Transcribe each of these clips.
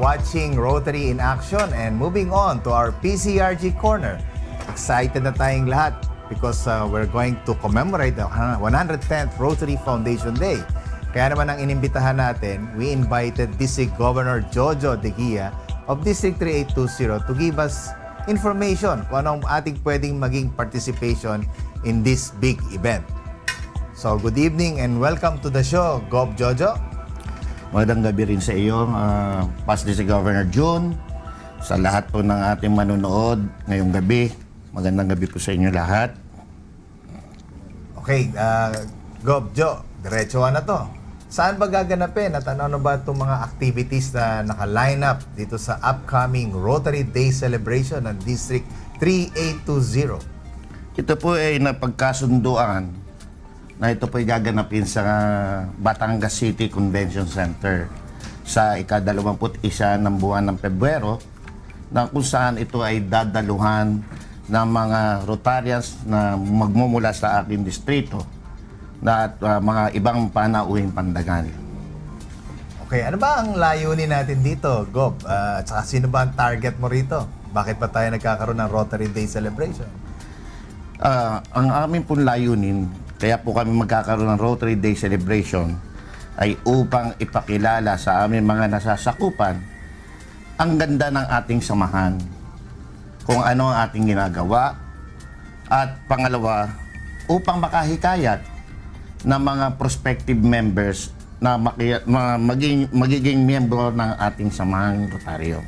watching Rotary in action and moving on to our PCRG Corner. Excited na tayong lahat because we're going to commemorate the 110th Rotary Foundation Day. Kaya naman ang inimbitahan natin, we invited District Governor Jojo De Guia of District 3820 to give us information kung anong ating pwedeng maging participation in this big event. So, good evening and welcome to the show, Gov. Jojo. Magandang gabi rin sa iyo, Past District Governor June, sa lahat po ng ating manonood ngayong gabi. Magandang gabi po sa inyo lahat. Okay, Gov. Jo, diretsuhan na to. Saan ba gaganapin at ano ba itong mga activities na naka-line up dito sa upcoming Rotary Day celebration ng District 3820? Ito po ay napagkasunduan na ito po ay gaganapin sa Batangas City Convention Center sa ika-21 ng buwan ng Pebrero, na kung saan ito ay dadaluhan ng mga Rotarians na magmumula sa aking distrito na mga ibang panauhing pandagan. Okay, ano ba ang layunin natin dito, Gov? At saka sino ba ang target mo rito? Bakit pa tayo nagkakaroon ng Rotary Day celebration? Ang aming pong layunin, kaya po kami magkakaroon ng Rotary Day celebration, ay upang ipakilala sa aming mga nasasakupan ang ganda ng ating samahan, kung ano ang ating ginagawa, at pangalawa, upang makahikayat ng mga prospective members na magiging miyembro ng ating samahang Rotaryo.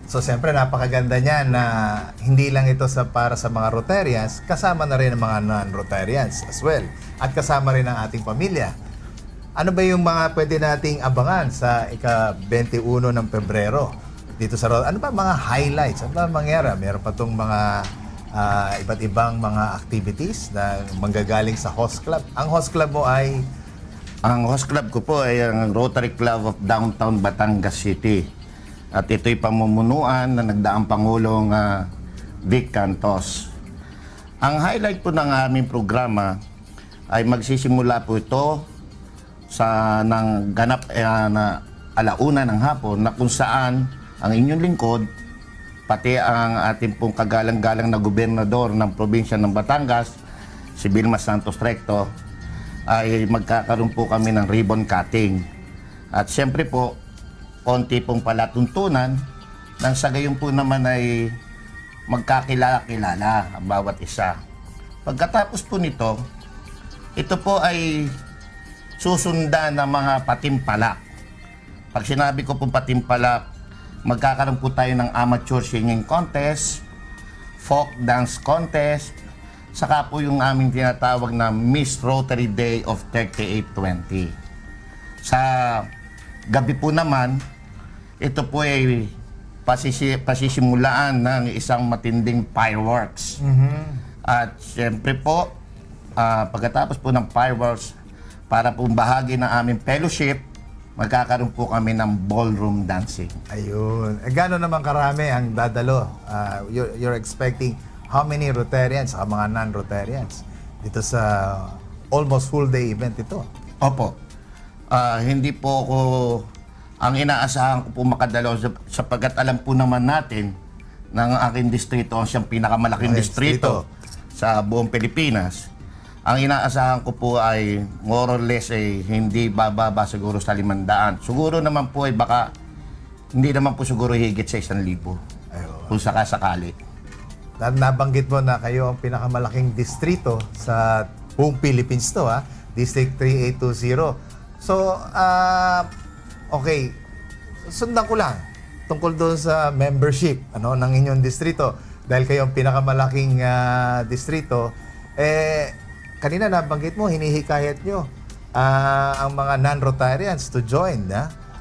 So, siyempre, napakaganda niya na hindi lang ito para sa mga Rotarians, kasama na rin ang mga non-Rotarians as well. At kasama rin ang ating pamilya. Ano ba yung mga pwede nating abangan sa ika-21 ng Pebrero dito sa Rotary? Ano ba mga highlights? Ano ba mangyara? Meron pa itong mga iba't ibang mga activities na manggagaling sa host club. Ang host club mo ay? Ang host club ko po ay ang Rotary Club of Downtown Batangas City. At ito'y pamumunuan na nagdaang Pangulong Vic Cantos. Ang highlight po ng aming programa ay magsisimula po ito sa ng ganap na alauna ng hapon, na kung saan ang inyong lingkod, pati ang ating pong kagalang-galang na gobernador ng probinsya ng Batangas, si Vilma Santos Recto, ay magkakaroon po kami ng ribbon cutting. At siyempre po, konti pong palatuntunan nang sa gayon po naman ay magkakilala-kilala ang bawat isa. Pagkatapos po nito, ito po ay susundan ng mga patimpalak. Pag sinabi ko po patimpalak, magkakaroon po tayo ng amateur singing contest, folk dance contest, saka po yung aming tinatawag na Miss Rotary Day of 3820. Sa gabi po naman, ito po ay pasisimulaan ng isang matinding fireworks. At siyempre po, pagkatapos po ng fireworks, para po bahagi ng aming fellowship, magkakaroon po kami ng ballroom dancing. Ayun. Gano'n naman karami ang dadalo? You're expecting how many Rotarians, mga non-Rotarians dito sa almost full day event ito? Opo. Hindi po ako ang inaasahan ko po makadalaw sapagkat alam po naman natin ng aking distrito ang siyang pinakamalaking distrito sa buong Pilipinas. Ang inaasahan ko po ay more or less ay hindi bababa siguro sa 500. Siguro naman po ay baka hindi naman po siguro higit sa 1,000 kung sakasakali. Nabanggit mo na kayo ang pinakamalaking distrito sa buong Philippines to, District 3820. So, okay, sundan ko lang tungkol doon sa membership ng inyong distrito. Dahil kayo ang pinakamalaking distrito, kanina nabanggit mo, hinihikayat nyo ang mga non-Rotarians to join.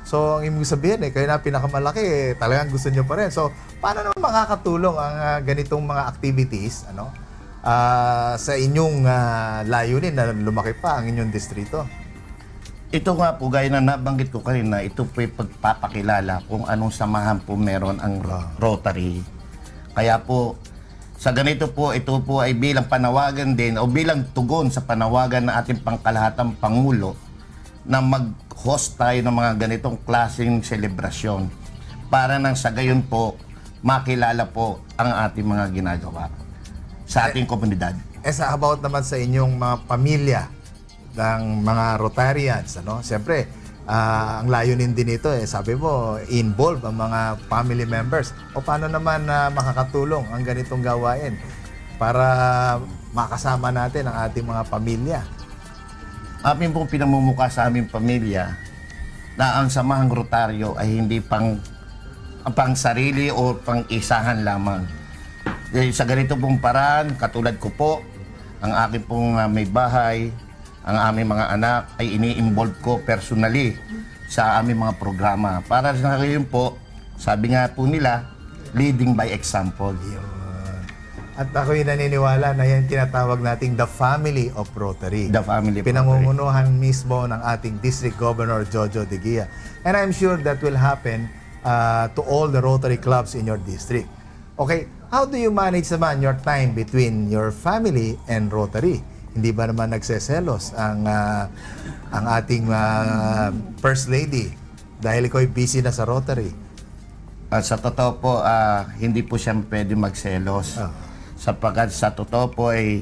So, ang ibig sabihin, kayo na pinakamalaki, talagang gusto nyo pa rin. So, paano naman makakatulong ang ganitong mga activities sa inyong layunin na lumaki pa ang inyong distrito? Ito nga po, gaya na nabanggit ko kanina, ito po yung pagpapakilala kung anong samahan po meron ang Rotary. Kaya po, sa ganito po, ito po ay bilang panawagan din o bilang tugon sa panawagan ng ating pangkalahatang Pangulo na mag-host tayo ng mga ganitong klaseng selebrasyon para nang sa gayon po makilala po ang ating mga ginagawa sa ating komunidad. Sa about naman sa inyong mga pamilya ng mga Rotarians, ano? Siyempre, ang layunin din nito, sabi mo, involve ang mga family members. O paano naman makakatulong ang ganitong gawain para makasama natin ang ating mga pamilya? Amin pong pinamumuka sa aming pamilya na ang samahang Rotaryo ay hindi pang sarili o pang isahan lamang. Sa ganito pong paraan, katulad ko po, ang aking pong may bahay, ang aming mga anak ay ini-involve ko personally sa aming mga programa. Para sa ngayon po, sabi nga po nila, leading by example. At ako'y naniniwala na yan tinatawag nating the family of Rotary. The family of Pinangungunuhan mismo ng ating District Governor Jojo De Guia. And I'm sure that will happen to all the Rotary clubs in your district. Okay, how do you manage naman your time between your family and Rotary? Hindi ba naman nagseselos ang ating First Lady dahil ikaw ay busy na sa Rotary? Sa totoo po, hindi po siya pwede magselos. Sapagkat sa totoo po ay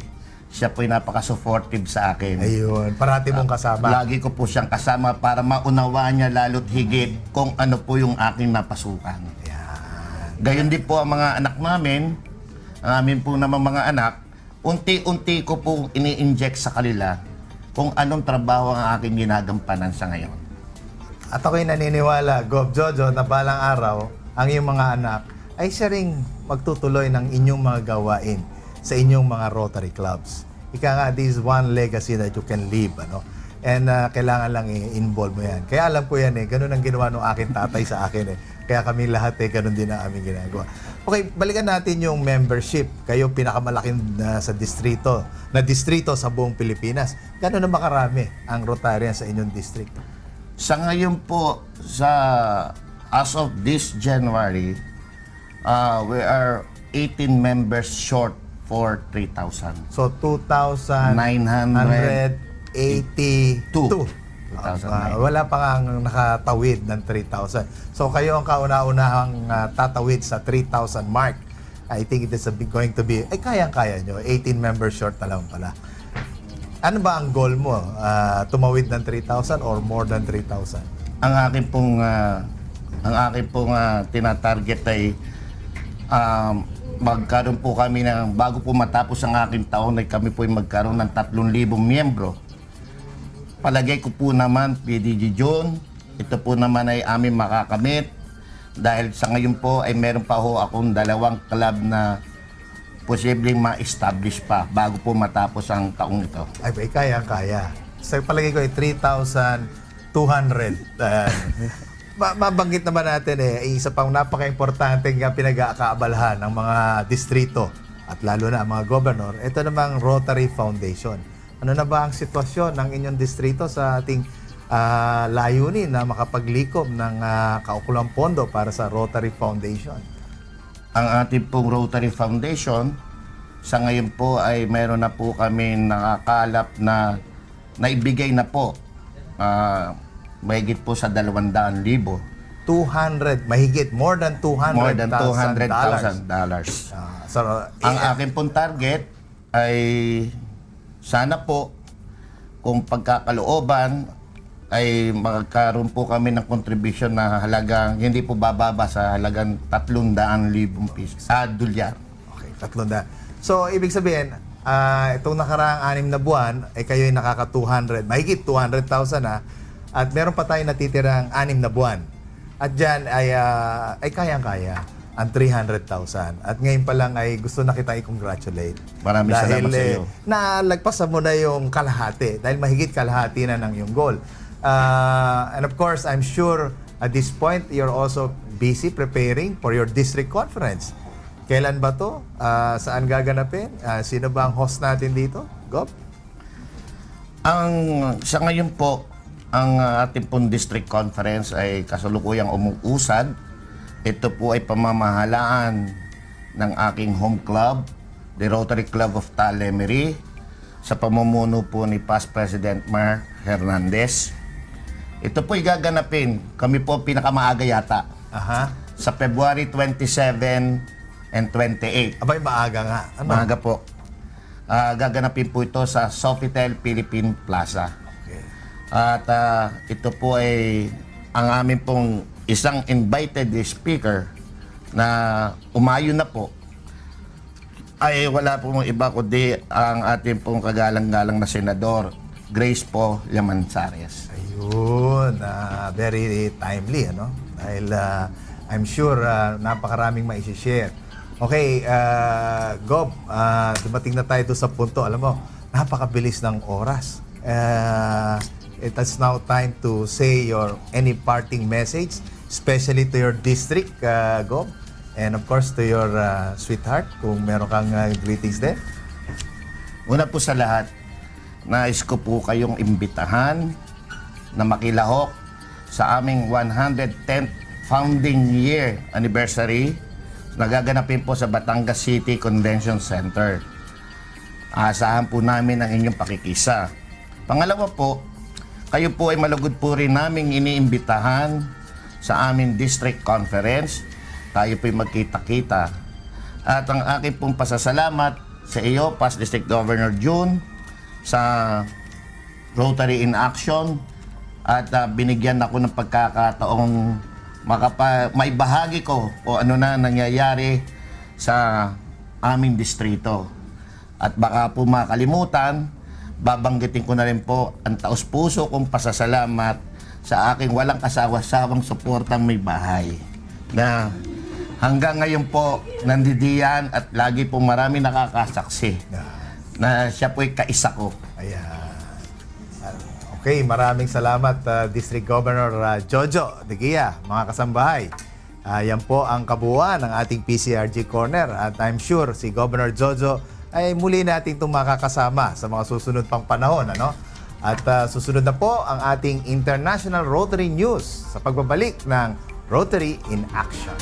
siya po ay napaka-supportive sa akin. Ayun, parati mong kasama. Lagi ko po siyang kasama para maunawaan niya lalo't higit kung ano po yung aking napasukan. Gayon din po ang mga anak namin, ang amin po naman mga anak, unti-unti ko po ini-inject sa kanila kung anong trabaho ang aking ginagampanan sa ngayon. At ako'y naniniwala, Gov. Jojo, na balang araw, ang iyong mga anak ay siya ring magtutuloy ng inyong mga gawain sa inyong mga Rotary clubs. Ika nga, this is one legacy that you can leave, ano? And kailangan lang i-involve mo yan. Kaya alam ko yan ganun ang ginawa ng aking tatay sa akin Kaya kami lahat ganun din ang aming ginagawa. Okay, balikan natin yung membership. Kayo pinakamalaking sa distrito sa buong Pilipinas. Gano'n na makarami ang Rotarian sa inyong district? Sa ngayon po, as of this January, we are 18 members short for 3,000. So, 2,982. Wala pa nga nakatawid ng 3,000. So, kayo ang kauna-unahang tatawid sa 3,000 mark. I think it is going to be, kayang-kaya nyo. 18 members short na lang pala. Ano ba ang goal mo? Tumawid ng 3,000 or more than 3,000? Ang akin pong tinatarget ay magkaroon po kami bago po matapos ang aking taon ay kami po ay magkaroon ng 3,000 miyembro. Palagay ko po naman, PDG John, ito po naman ay aming makakamit dahil sa ngayon po ay meron pa ho akong 2 club na posibleng ma-establish pa bago po matapos ang taong ito. Ay, kaya-kaya. So, palagay ko ay 3,200. Mabanggit naman natin isa pang napaka-importante nga pinag-aakaabalahan ng mga distrito at lalo na ang mga gobernador, ito namang Rotary Foundation. Ano na ba ang sitwasyon ng inyong distrito sa ating layunin na makapaglikom ng kaukulang pondo para sa Rotary Foundation? Ang ating pong Rotary Foundation, sa ngayon po ay meron na po kami nakakalap na naibigay na po mahigit po sa 200,000. 200, mahigit, more than $200,000. More than $200,000. Ang aking pong target ay sana po kung pagkakalooban ay magkaroon po kami ng contribution na halagang hindi po bababa sa halagang 300,000 pesos. Dolyar. Okay, 300. So, ibig sabihin, itong nakaraang 6 na buwan, kayo ay nakaka-200, mahigit 200,000 at meron pa tayong natitirang 6 na buwan. At dyan ay kayang-kaya ang 300,000. At ngayon pa lang ay gusto na kita i-congratulate. Maraming salamat sa iyo. Nalagpasan mo na yung kalahati dahil mahigit kalahati na ng iyong goal. And of course, I'm sure at this point, you're also busy preparing for your district conference. Kailan ba to? Saan gaganapin? Sino ba ang host natin dito? Gob? Sa ngayon po, ang ating pong district conference ay kasalukuyang umuusad. Ito po ay pamamahalaan ng aking home club, the Rotary Club of Tal-Lemery, sa pamumuno po ni Past President Mar Hernandez. Ito po'y gaganapin. Kami po pinakamaaga yata. Aha. Sa February 27 and 28. Abay, maaga nga. Ano? Maaga po. Gaganapin po ito sa Sofitel Philippine Plaza. Okay. At ito po ay ang amin pong isang invited speaker na umayo na po ay wala po mong iba kundi ang ating pong kagalang-galang na senador, Grace po Llamanzares. Ayun, very timely, ano? Dahil I'm sure napakaraming maisi-share. Okay, Gob, dumating na tayo doon sa punto. Alam mo, napakabilis ng oras. It is now time to say your any parting message, especially to your district, Gob, and of course to your sweetheart, kung meron kang greetings din. Una po sa lahat, nais ko po kayong imbitahan na makilahok sa aming 110th founding year anniversary na gaganapin po sa Batangas City Convention Center. Aasahan po namin ang inyong pakikisa. Pangalawa po, kayo po ay malugod po rin naming iniimbitahan sa aming district conference. Tayo po ay magkita-kita. At ang aking pong pasasalamat sa iyo, past District Governor June, sa Rotary in Action, at binigyan ako ng pagkakataong may bahagi ko o ano na nangyayari sa aming distrito. At baka po makalimutan, babanggitin ko na rin po ang taos-puso kong pasasalamat sa aking walang kasawa-sawang suportang may bahay. Na hanggang ngayon po nandidiyan at lagi po marami nakakasaksi na siya po'y kaisa ko. Ayan. Okay, maraming salamat District Governor Jojo Digia, mga kasambahay. Yan po ang kabuuan ng ating PCRG Corner at I'm sure si Governor Jojo ay muli nating itong makakasama sa mga susunod pang panahon. Ano? At susunod na po ang ating International Rotary News sa pagbabalik ng Rotary in Action.